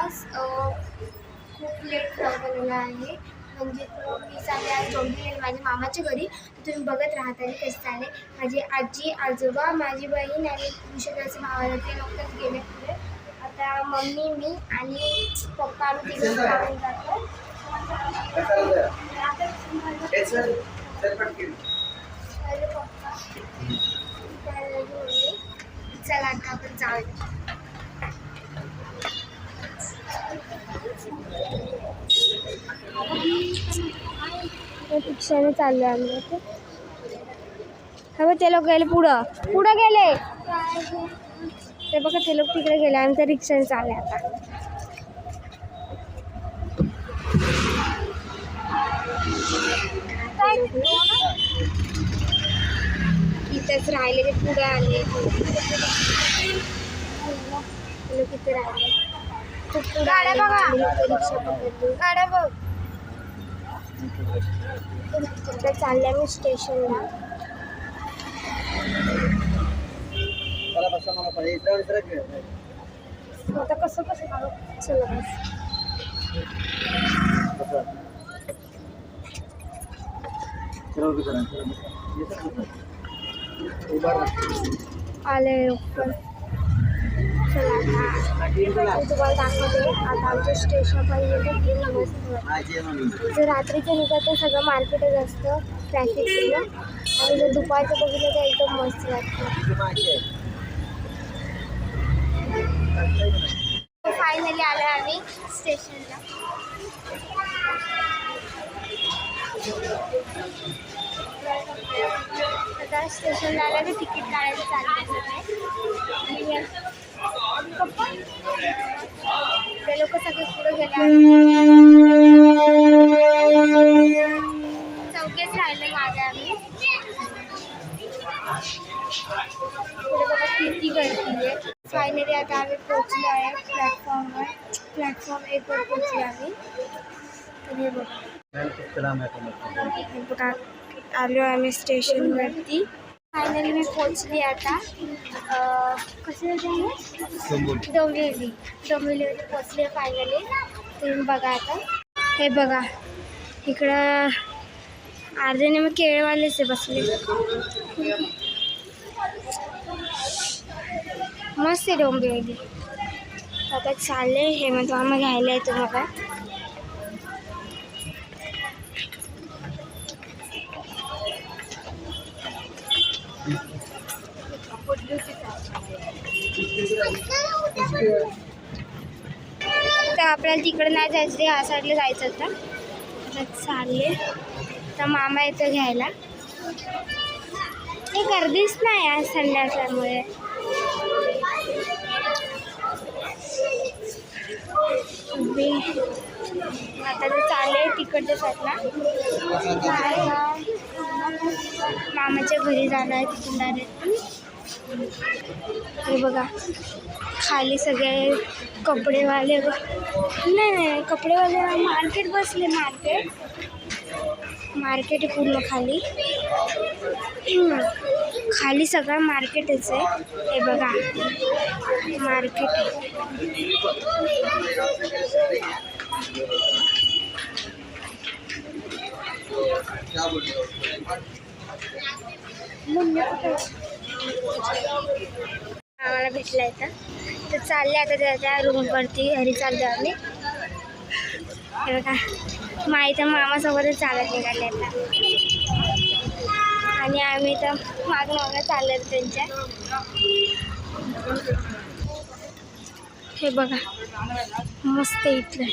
खूप लेट झालेला आहे. म्हणजे मी चालले आज डोंबिवली माझ्या मामाच्या घरी. तुम्ही बघत राहता आणि कसं चालले. माझी आजी आजोबा माझी बहीण आणि विशाखाचे भावाला ते नुकतंच गेले पुढे. आता मम्मी मी आणि पप्पा आम्ही तिकडे जाऊन जातो. चला आता आपण जाऊया. रिक्षाने चाललो आम्ही. हा ते लोक गेले पुढं गेले. ते बघा ते लोक तिकडे गेले. आम्ही तर रिक्षाने चालले आता. इथेच राहिले ते पुढे आले. किती राहिले खूप पुढे आले. रिक्षा पकडली. गाड्या बघ. आता चालले आम्ही स्टेशनला. आता कसं चला आले पण. चला आता तुम्हाला दाखवते. आता आमच्या स्टेशन पाहिजे मस्त. जर रात्रीचं निघत तर सगळं मार्केटच असतं ट्रॅफिक. आणि जर दुपारचं बघितलं तर एकदम मस्त वाटतं. फायनली आलो आम्ही स्टेशनला. आता स्टेशनला आलं तर तिकीट काढायचं चालू आहे. ते लोक सगळे पुढे गेले. चौकेच राहिले मागे आम्ही. पुढे बघा किती गर्दी आहे. फायनली आता आम्ही पोचलो आहे प्लॅटफॉर्मवर. प्लॅटफॉर्म 1 वर पोचलो आम्ही. तर हे बघा आलो आम्ही स्टेशनवरती. फायनली मी पोचली आता. कसं डोंबिवलीवरती पोचले फायनली. तुम्ही बघा आता. हे बघा इकडं अर्धे मग केळवालेच बसले. मस्त आहे डोंबिवली. आता चालले हेमंत मामा घ्यायला येतो मला. तर आपल्याला तिकडे नाही जायचं. या साईडला जायचं होतं. आता चालले. तर मामा येतो घ्यायला. ते गर्दीच नाही आज संडे असल्यामुळे. आता ते चालले तिकडच्या साईडला. मामाच्या घरी जाणार आहे तिथून डायरेक्ट. हे बघा खाली सगळे कपडेवाले. नाही कपडेवाले मार्केट बसले. मार्केट आहे पूर्ण खाली. खाली सगळं मार्केटच आहे. हे बघा मार्केट. आम्हाला भेटला इथं. तर चालले आता त्याच्या रूमवरती घरी चाललो आम्ही. हे बघा माईच्या मामासोबतच चालत निघाले आता. आणि आम्ही तर मागं चाललं त्यांच्या. हे बघा मस्त इथलं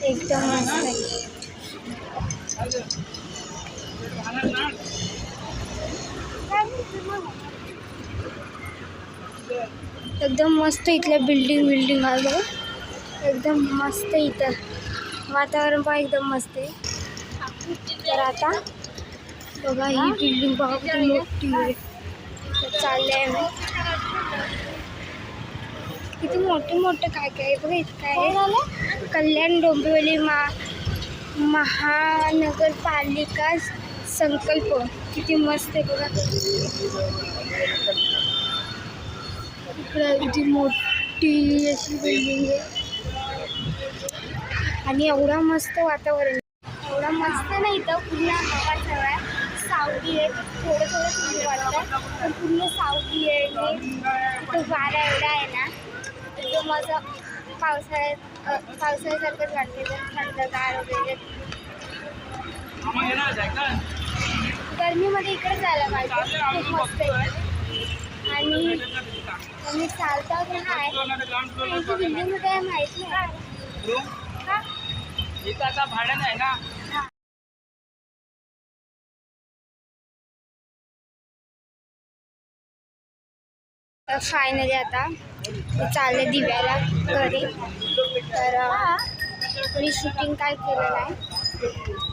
एकदम मस्त आहे. एकदम मस्त इथल्या बिल्डिंग आहे बघा. एकदम मस्त इथं वातावरण पण एकदम मस्त आहे. तर आता बघा ही बिल्डिंग बघा किती मोठी आहे. तर चालले आहे मी. किती मोठे काय काय बघा. इथं काय आहे कल्याण डोंबिवली महानगरपालिका संकल्प. किती मस्त आहे बघा. इकडे किती मोठी अशी बिल्डिंग आहे. आणि एवढं मस्त वातावरण, एवढं मस्त नाही इथं, पूर्ण हवा सगळ्या सावली आहे, थोडं थोडं थंडी वाटतं पण पूर्ण सावली आहे. तो वारा एवढा आहे ना, एकदम माझं पावसाळ्यासारखंच वाटते, थंडगार वगैरे. गरमीमध्ये इकडे जायला पाहिजे, खूप मस्त आहे. आणि मी चालता की नाही त्यांची बिल्डिंगमध्ये आहे माहीत नाही का इथं भाडं नाही ना. फायनली आता चालले दिव्याला घरी. तर मी शूटिंग काय केलेलं आहे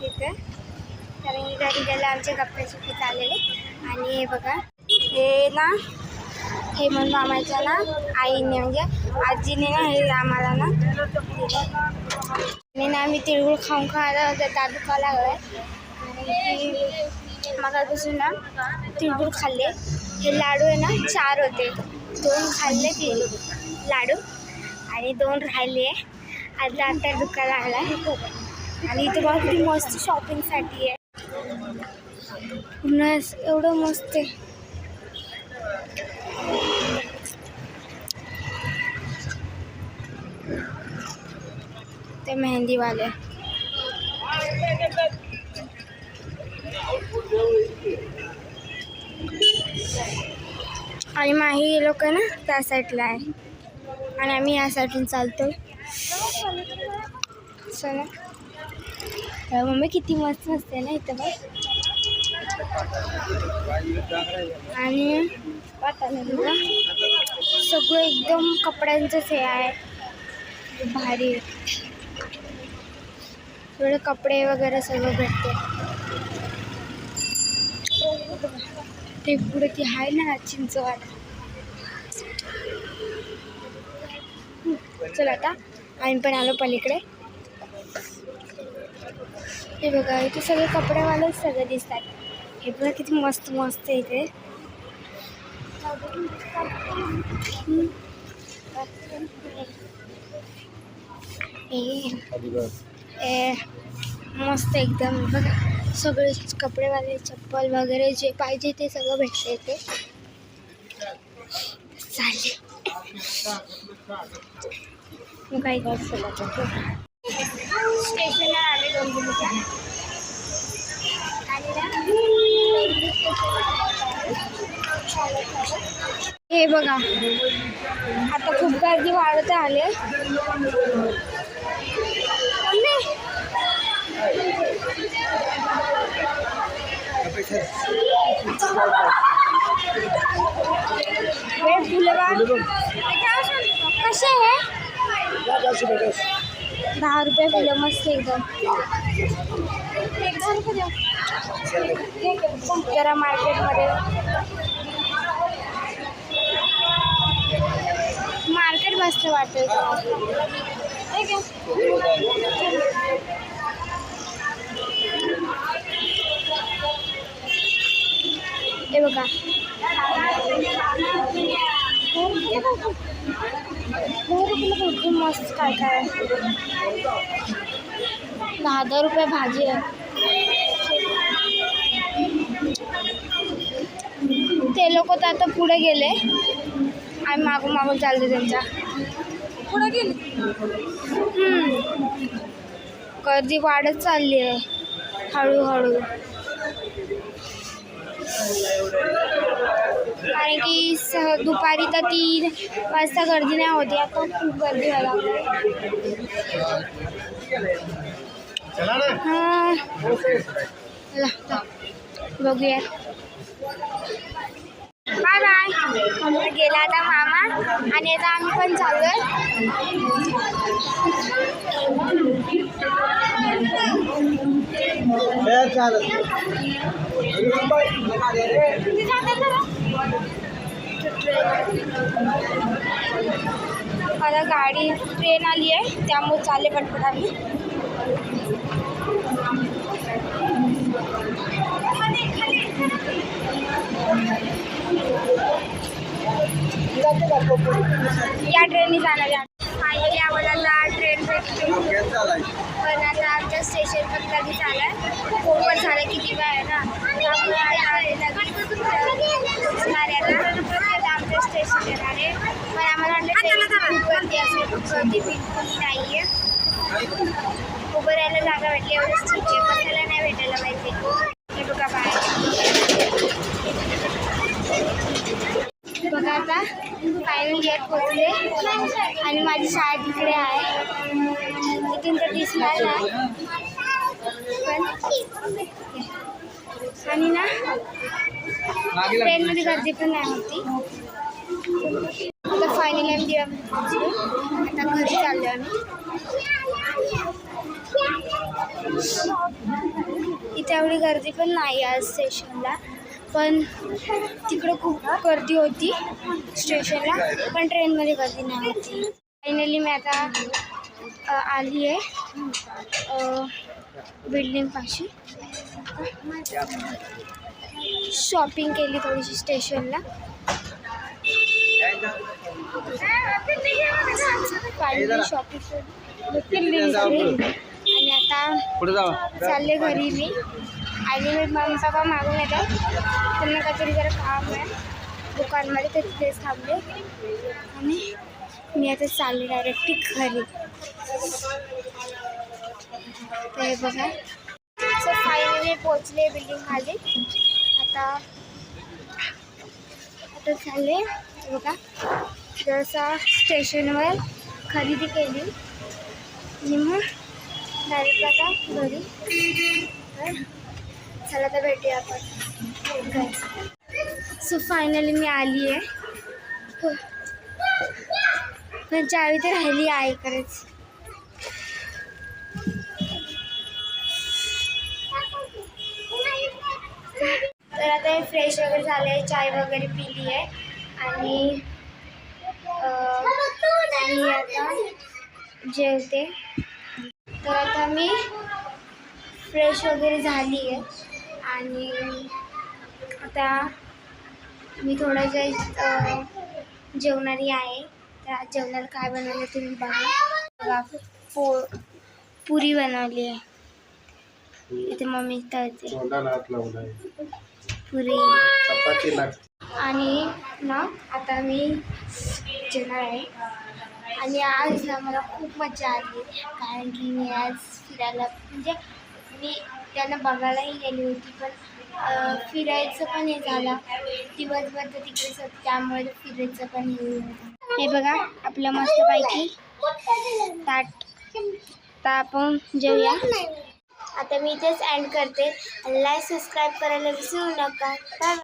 तिथे, कारण घरी गेला आमचे गप्पे चाललेले. आणि हे बघा, हे ना हेमंत मामाच्या ना आईने म्हणजे आजीने ना हे आम्हाला ना दिलं. ना आम्ही तिळगुळ खाऊन खायला दात दुखायला लागला आहे. आणि मगापासून ना तिळगुळ खाल्ले. हे लाडू आहे ना 4 होते, 2 खाल्ले ते लाडू आणि 2 राहिले. आता दुखायला लागला आहे. आणि इथं बघा किती मस्त शॉपिंगसाठी आहे, पुन्हा एवढं मस्त आहे. ते मेहंदीवाले आणि माही लोक ना त्या साईडला आहे आणि आम्ही या साईडून चालतोय. चला, मम्मी किती मस्त असते ना इथं बघ. आणि सगळं एकदम कपड्यांचंच हे आहे, भारी. थोडे कपडे वगैरे सगळं भेटते. ते पुढे ती आहे ना चिंचवाड. चला आता आम्ही पण आलो पलीकडे. हे बघा इथे सगळे कपडेवालेच सगळे दिसतात. हे बघा किती मस्त मस्त आहे इथे. मस्त एकदम बघा, सगळे कपडेवाले चप्पल वगैरे जे पाहिजे ते सगळं भेटते इथे. चालेल काही स्टेशनला आले डोंबिवलीच्या. हे बघा आता खूप गर्दी वाढत आले. कसे आहे? 10 रुपये किलो. मस्त एकदम. जरा मार्केट मस्त वाटतं. हे बघा खूप मस्त काय काय 10 रुपये भाजी आहे. ते लोक तर आता पुढे गेले, आम्ही मागून चालतो त्यांच्या पुढे गेले. गर्दी वाढत चालली आहे हळूहळू, कारण की दुपारी तर 3 वाजता गर्दी नाही होती, आता खूप गर्दी व्हायला लागली. बघूया. Bye bye. गेला आता मामा आणि आता आम्ही पण चाललोय. आता गाडी ट्रेन आली आहे त्यामुळे चालले पटपट आम्ही. या ट्रेनने जाणार आहे. फायनली आम्हाला ट्रेन पण आता आमच्या स्टेशन पण कधीच आलाय ओव्हर झालं किती वेळ आहे ना त्यामुळे आता आमच्या स्टेशन येणार आहे पण आम्हाला वाटलं ट्रेन खूप गर्दी असेल खूप गर्दी बिलकुल नाही आहे उभं राहायला जागा भेटली एवढंच ठीक आहे बसायला नाही भेटायला पाहिजे हे बघा बघा आता फायनल इयर पोचले आणि माझी शाळा तिकडे आहे इथून तर दिसणार नाही पण आणि ना ट्रेनमध्ये गर्दी पण नाही होती आता फायनल आम्ही दिवामध्ये पोचलो आता घरी चाललो आम्ही इथे एवढी गर्दी पण नाही आज स्टेशनला पण तिकडं खूप गर्दी होती स्टेशनला पण ट्रेनमध्ये गर्दी नाही होती फायनली मी आता आली आहे बिल्डिंगपाशी शॉपिंग केली थोडीशी स्टेशनला फायनली शॉपिंग केली आणि आता चालले घरी मी आणि मी मम्मी पप्पा मागून येतात त्यांना काहीतरी जरा काम आहे दुकानमध्ये ते तिथेच थांबले आणि मी आता चालले डायरेक्टली घरी ते बघा सो फायनली पोचले बिल्डिंग खाली आता चालले बघा जसं स्टेशनवर खरेदी केली आणि मग डायरेक्ट आता घरी चला तर भेटूया आपण सो फायनली मी आली आहे पण चावी तर राहिली आहे खरंच तर आता फ्रेश वगैरे झाले चाय वगैरे पिली आहे आणि मी आता जेवते तर आता मी फ्रेश वगैरे झाली आहे आणि आता मी थोडं जे जेवणारी आहे त्या जेवणाला काय बनवलं तुम्ही बघा पुरी बनवली आहे इथे मम्मी तळते पुरी आणि ना आता मी जेवणार आहे आणि आज ना मला खूप मजा आली कारण की मी आज फिरायला म्हणजे मी त्यांना बघायलाही गेली होती पण फिरायचं पण हे झालं दिवसभर तर तिकडेच होतं त्यामुळे फिरायचं पण हे होतं हे बघा आपलं मस्तपैकी ताट तर आपण जेवूया आता मी इथेच एंड करते लाईक सबस्क्राईब करायला विसरू नका.